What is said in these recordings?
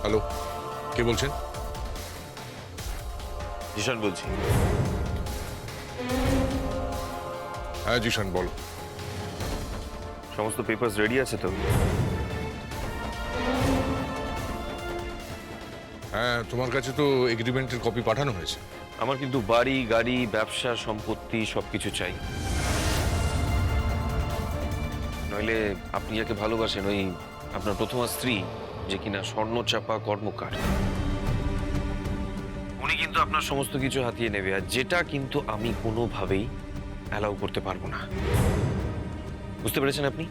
Hello, কে বলছেন? জিশান বলছি। হ্যাঁ জিশান, বলো। সমস্ত পেপারস রেডি আছে তো? হ্যাঁ, তোমার কাছে তো এগ্রিমেন্টের কপি পাঠানো হয়েছে। আমার কিন্তু বাড়ি, গাড়ি, ব্যবসা, সম্পত্তি সবকিছু চাই। নইলে আপনি যাকে ভালোবাসেন, ওই আপনার প্রথমা স্ত্রী, যে কিনা স্বর্ণচাপা কর্মকার, উনি কিন্তু আপনার সমস্ত কিছু হাতিয়ে নেবে, আর যেটা কিন্তু আমি কোনোভাবেই অ্যালাউ করতে পারবো না। বুঝতে পেরেছেন আপনি?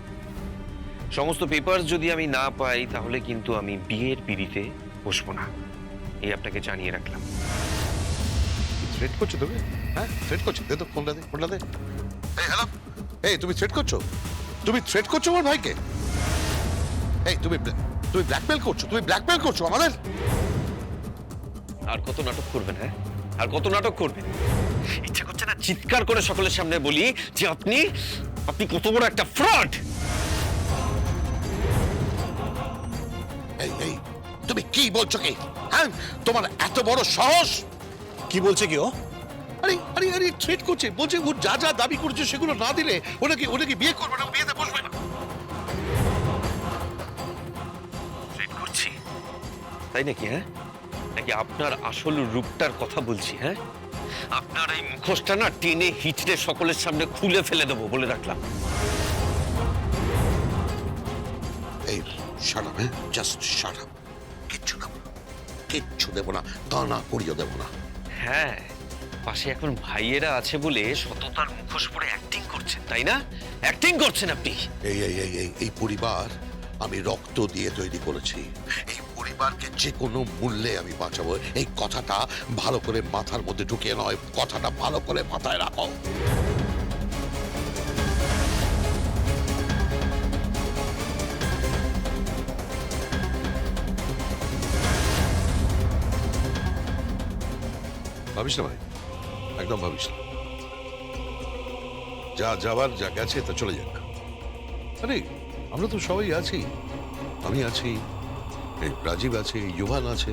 সমস্ত পেপার যদি আমি না পাই, তাহলে কিন্তু আমি বিয়ের পিঁড়িতে বসবো না, এই আপনাকে জানিয়ে রাখলাম। থ্রেট করছো তুমি? হ্যাঁ, থ্রেট করছো? দে তো ফোনটা, দে ফোনটা, দে। এই হ্যালো, এই তুমি থ্রেট করছো? তুমি থ্রেট করছো আমার ভাইকে? এই তুমি ব্ল্যাকমেল করছো? তুমি ব্ল্যাকমেল করছো আমাদের? আর কত নাটক করবেন? হ্যাঁ, আর কত নাটক করবেন? ইচ্ছা করছে না চিৎকার করে সকলের সামনে বলি যে আপনি কত বড় একটা ফ্রড। এই এই তুমি কি বলছো কি? হ্যাঁ, তোমার এত বড় সাহস! কি বলছে কি ও? আরে আরে আরে থ্রেট করছে, বলছে ও যা যা দাবি করছে সেগুলো না দিলে ওনাকে বিয়ে করবে না, ও বিয়েতে বসবে না। ট্রেড করছি তাই নাকি? হ্যাঁ, নাকি আপনার আসল রূপটার কথা বলছি? হ্যাঁ, আপনার এই মুখোশটা না টেনে হিচড়ে সকলের সামনে খুলে ফেলে দেবো বলে রাখলাম। এই শাট আপ, হ্যাঁ, জাস্ট শাট আপ। কিচ্ছু দেবো না, দানা করিয়ে দেবো না। হ্যাঁ, পাশে এখন ভাইয়েরা আছে বলে সততার মুখোশ পরে অ্যাক্টিং করছেন, তাই না? অ্যাক্টিং করছেন আপনি। এই পরিবার আমি রক্ত দিয়ে তৈরি করেছি। এই পরিবারকে যে কোনো মূল্যে আমি বাঁচাবো, এই কথাটা ভালো করে মাথার মধ্যে ঢুকিয়ে নয়, কথাটা ভালো করে মাথায় রাখো। ভাবিস না ভাই, একদম ভাবিস না। যা যাবার যা গেছে তা চলে যাক। আরে আমরা তো সবাই আছি, আমি আছি, এই রাজীব আছে, ইউভান আছে।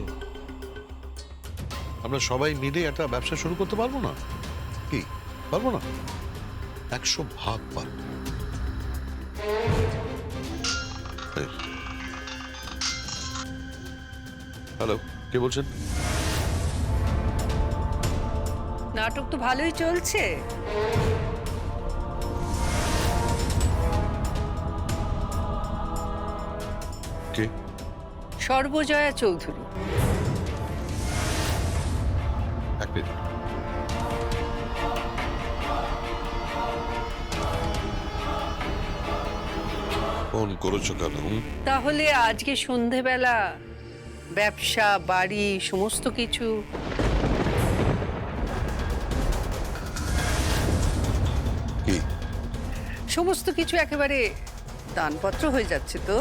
আমরা সবাই মিলে একটা ব্যবসা শুরু করতে পারবো না? কি পারবো না? 100 ভাগ পারবো। হ্যালো, কে বলছেন? নাটক তো ভালোই চলছে। কে? সর্বজয়া চৌধুরী। এক মিনিট। ফোন করেছো কেন? তাহলে আজকে সন্ধেবেলা ব্যবসা, বাড়ি, সমস্ত কিছু কি? সমস্ত কিছু একেবারে দানপত্র হয়ে যাচ্ছে তো।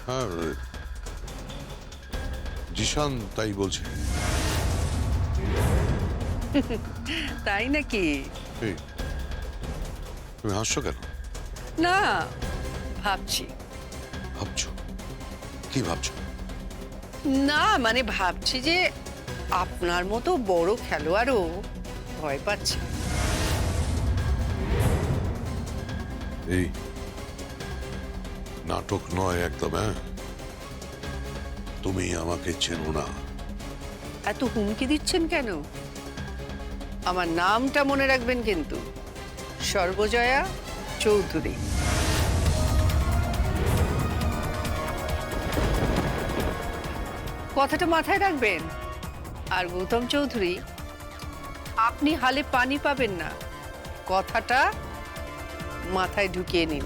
হ্যাঁ, জিশান তাই বলছে। তাই নাকি? এই, তুমি হাসছো কেন? না, ভাবছি। ভাবছো? কি ভাবছো? না মানে ভাবছি যে আপনার মতো বড় খেলোয়াড়ও ভয় পাচ্ছে। এই নাটক নয় একদম, হ্যাঁ? তুমি আমাকে চেনো না। এত হুমকি দিচ্ছেন কেন? আমার নামটা মনে রাখবেন কিন্তু, সর্বজয়া চৌধুরী। কথাটা মাথায় রাখবেন। আর গৌতম চৌধুরী, আপনি হালে পানি পাবেন না, কথাটা মাথায় ঢুকিয়ে নিন।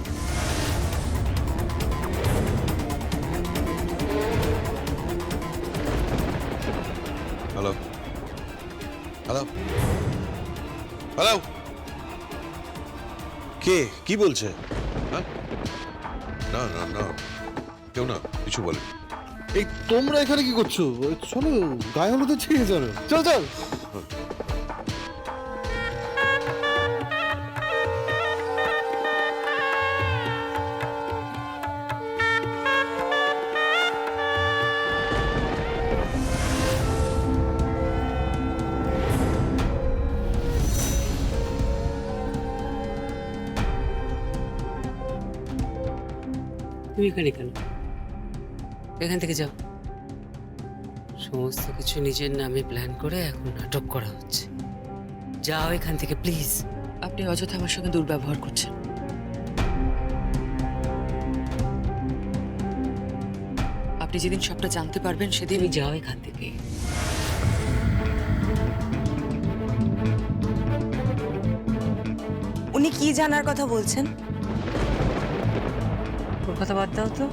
Hello, hello, hello. কে কি বলছে? হ্যাঁ, না না না, কেউ না, কিছু বলে। এই তোমরা এখানে কি করছো? ওই চলো, গায়ে হলুদে ছিঁড়ে চলো, চল চল। তুমি এখানে কেন? এখান থেকে যাও। সমস্ত কিছু নিজের নামে প্ল্যান করে এখন নাটক করা হচ্ছে। যাও এখান থেকে প্লিজ। আপনি অযথা আমার সঙ্গে দুর্ব্যবহার করছেন। আপনি যেদিন সবটা জানতে পারবেন সেদিন তুমি যাও এখান থেকে। উনি কি জানার কথা বলছেন? ওর কথা বাদ দাও তো।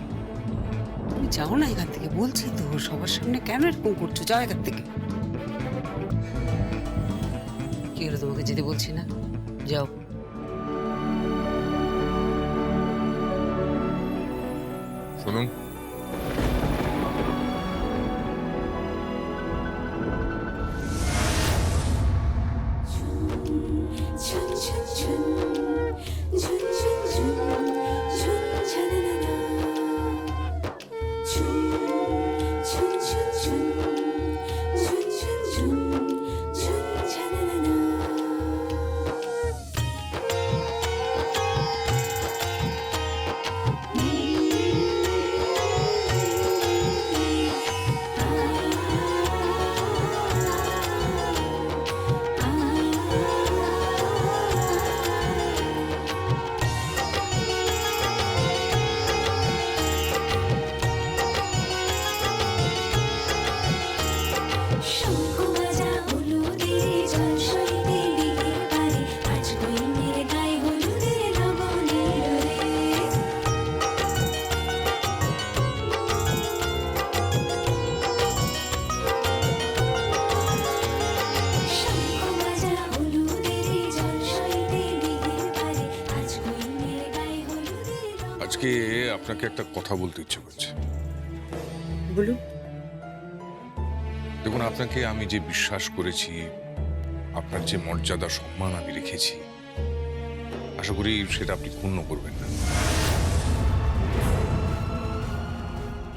তুমি যাও না এখান থেকে, বলছি তো। সবার সামনে কেন এরকম করছো? যাও এখান থেকে। কি হলো, তোমাকে যেতে বলছি না? যাও। শুনুন, আজকে আপনাকে একটা কথা বলতে ইচ্ছে করছে। বলুন। দেখুন, আপনাকে আমি যে বিশ্বাস করেছি, আপনার যে মর্যাদা সম্মান আমি রেখেছি, আশা করি সেটা আপনি ক্ষুণ্ণ করবেন না।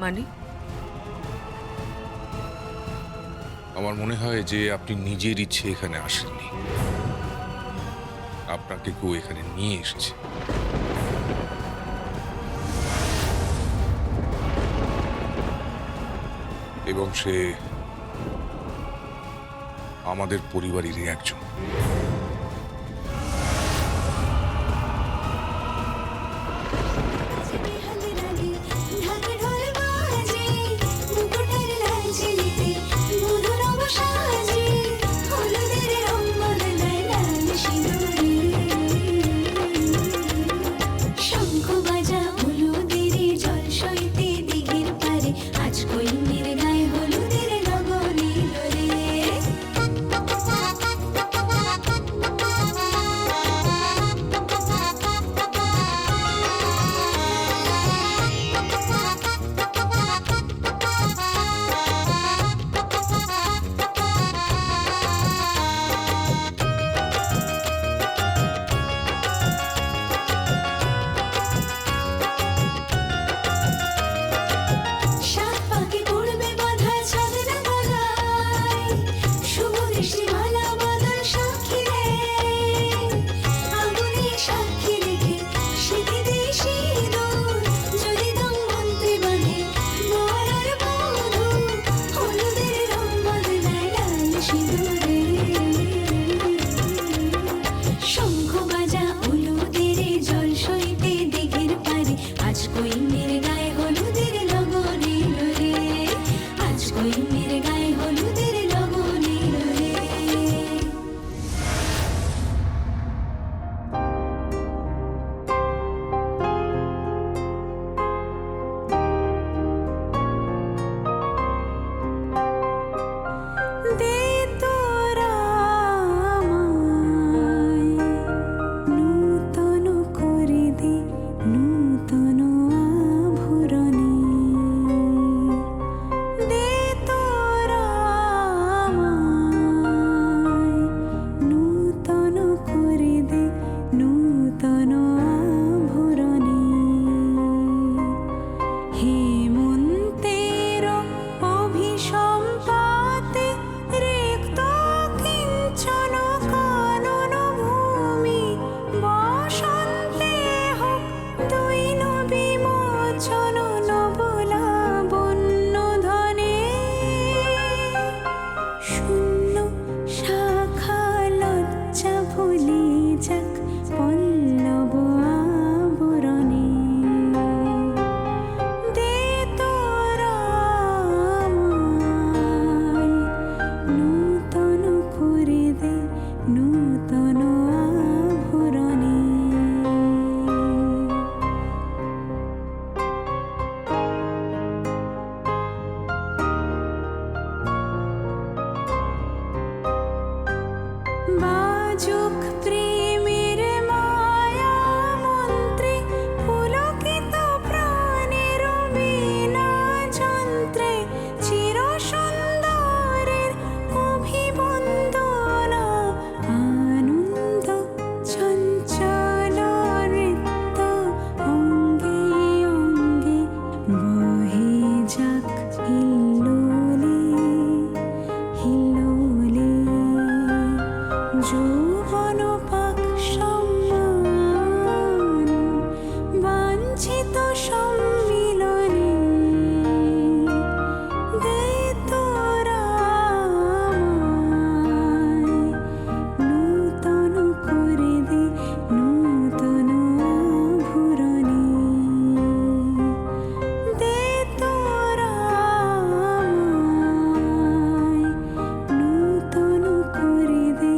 মানে আমার মনে হয় যে আপনি নিজের ইচ্ছে এখানে আসেননি, আপনাকে কেউ এখানে নিয়ে এসেছে। এবং সে আমাদের পরিবারেরই একজন। নূতন করে দে নূতন আভূষণ। সম্মিলনী দে তোরা আমায়, নূতন করে দে নূতন আভরণী দে তোরা আমায়, নূতন করে দে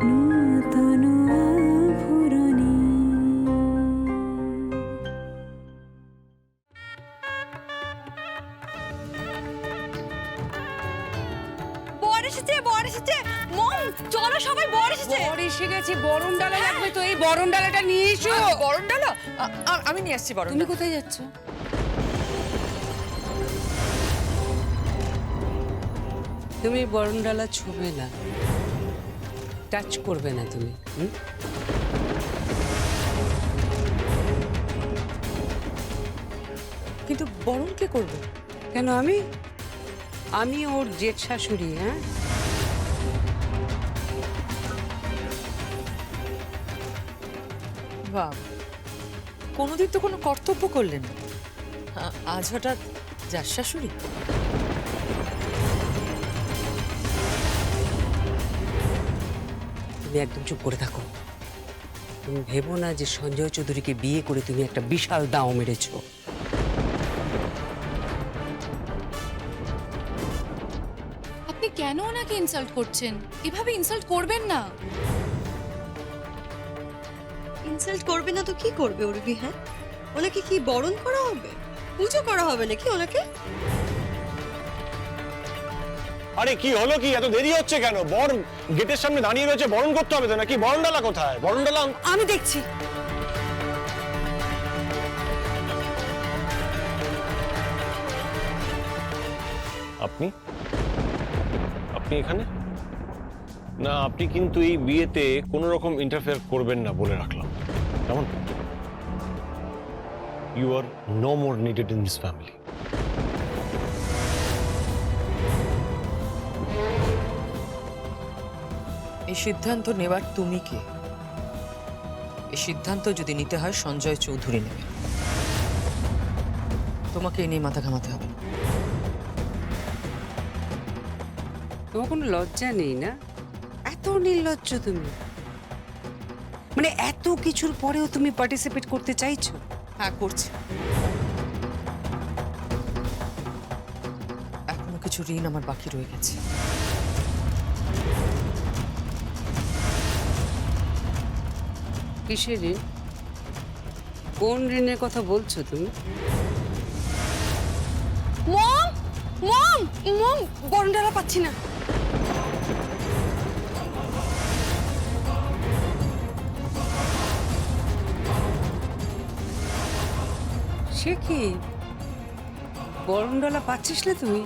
নূতন আভরণী। বর এসেছে, বর এসেছে। মম, চলো সবাই, বর এসেছে। বর এসে গেছে, বরণ ডালা লাগবে তো, এই বরণ ডালাটা নিয়ে এসো। বরণ ডালা? আমি নিয়ে আসছি বরণ তুমি ডালা। কোথায় যাচ্ছ? তুমি বরণ ডালা ছুবে না, টাচ করবে না তুমি, হুম? কিন্তু বরণ কে করবে? কেন আমি? আমি ওর জেঠ শাশুড়ি, হ্যাঁ? বাহ, কোনোদিন তো কোনো কর্তব্য করলেন না, আজ হঠাৎ যার শাশুড়ি। তুমি একদম চুপ করে থাকো। তুমি ভেবো না যে সঞ্জয় চৌধুরীকে বিয়ে করে তুমি একটা বিশাল দাও মেরেছো। আপনি কেন ওনাকে ইনসাল্ট করছেন? এভাবে ইনসাল্ট করবেন না। ইনসাল্ট করবে না তো কি করবে উর্বি? হ্যাঁ, ওনাকে কি বরণ করা হবে? পুজো করা হবে নাকি ওনাকে? আরে কি হলো, কি এত দেরি হচ্ছে কেন? বর গেটের সামনে দাঁড়িয়ে রয়েছে, বরণ করতে হবে তো নাকি? বরণ ডালা কোথায়? বরণ ডালা আমি দেখছি। আপনি আপনি এখানে না? আপনি কিন্তু এই বিয়েতে কোনো রকম ইন্টারফেয়ার করবেন না বলে রাখলাম, কেমন? You are no more needed in this family. এই সিদ্ধান্ত নেবার তুমি কে? এই সিদ্ধান্ত যদি নিতে হয় সঞ্জয় চৌধুরী নেবে, তোমাকে এ নিয়ে মাথা ঘামাতে হবে না। তোমার কোনো লজ্জা নেই না? এত নির্লজ্জ তুমি, মানে এত কিছুর পরেও তুমি পার্টিসিপেট করতে চাইছো? হ্যাঁ, করছি। এখনো কিছু ঋণ আমার বাকি রয়ে গেছে। কিসের ঋণ? কোন ঋণের কথা বলছো তুমি? মম, মম, মম, বরণ ডালা পাচ্ছি না। সে কি, বরণ ডালা পাচ্ছিস না তুই?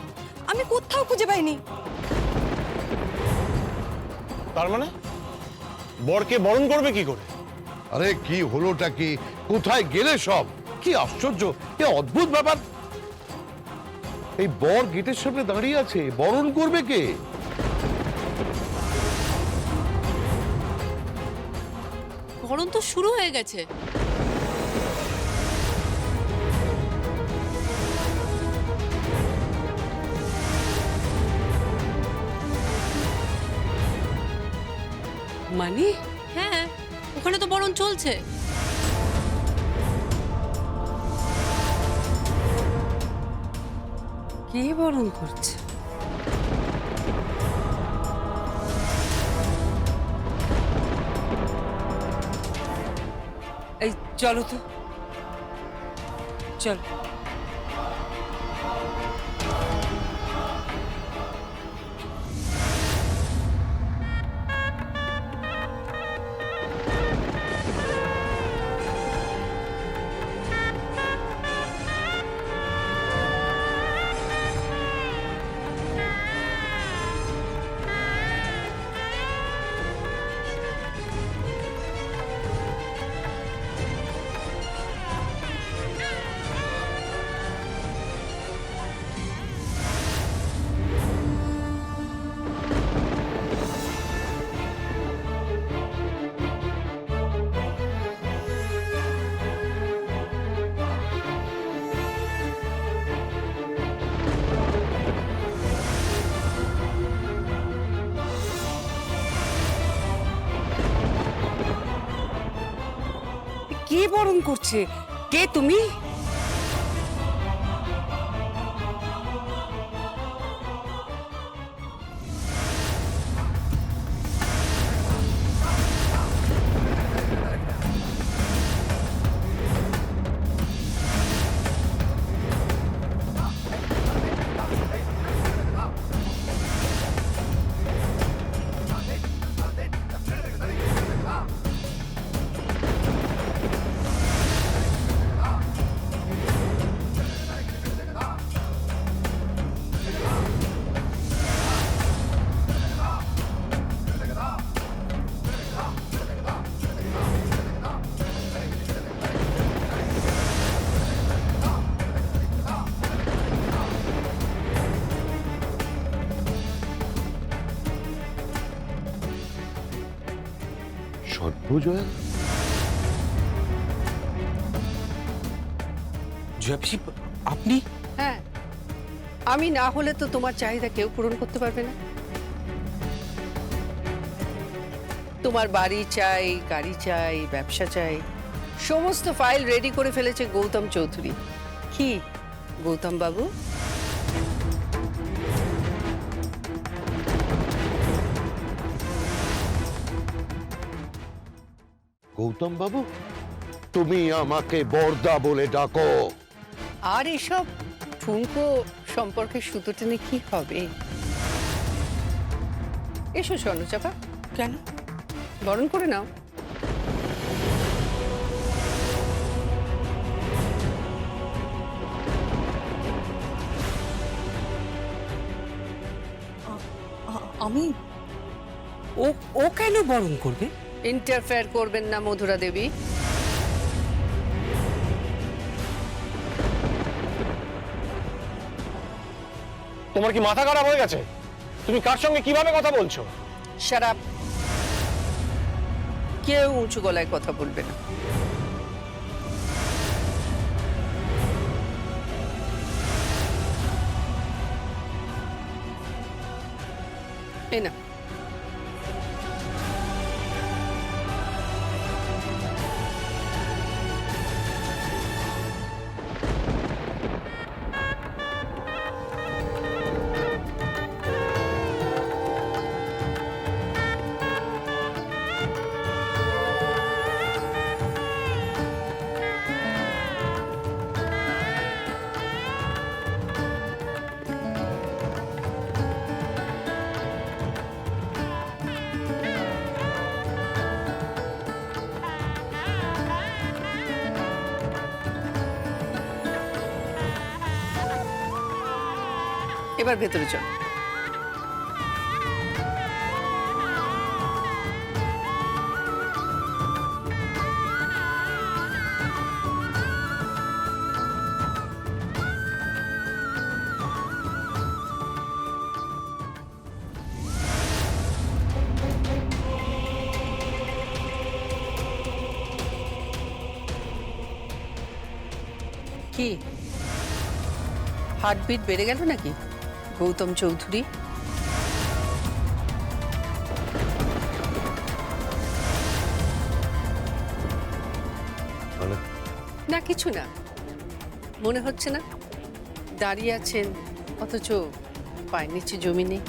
আমি কোথাও খুঁজে পাইনি। তার মানে বরকে বরণ করবে কি করে? আরে কি হলোটা কি? কোথায় গেলে সব? কি আশ্চর্য, কি অদ্ভুত ব্যাপার! এই বর গেটের সামনে দাঁড়িয়ে আছে, বরণ করবে কে? বরণ তো শুরু হয়ে গেছে। মানে হ্যাঁ, ওখানে তো বরণ চলছে। কে বরণ করছে? এই চলো তো, চল। বরণ করছে? কে তুমি? সর্বজয়া জয়াপিসি, আপনি? হ্যাঁ, আমি না হলে তো তোমার চাহিদা কেউ পূরণ করতে পারবে না। তোমার বাড়ি চাই, গাড়ি চাই, ব্যবসা চাই, সমস্ত ফাইল রেডি করে ফেলেছে গৌতম চৌধুরী। কি গৌতম বাবু? গৌতম বাবু, তুমি আমাকে বরদা বলে ডাকো। আর এসব ঠুনকো সম্পর্কে সুতো টেনে কি হবে? এসো স্বর্ণচাপা, কেন? বরণ করে নাও। আমি? ও কেন বরণ করবে? ইন্টারফেয়ার করবেন না মধুরা দেবী। তোমার কি মাথা খারাপ হয়ে গেছে? তুমি কার সঙ্গে কিভাবে কথা বলছো? শারাপ। কেউ উঁচু গলায় কথা বলবে না। এই না, এবার ভেতরে চল। কি হার্টবিট বেড়ে গেল নাকি গৌতম চৌধুরী? না কিছু না, মনে হচ্ছে না দাঁড়িয়ে আছেন অথচ পায়ের নিচে জমি নেই।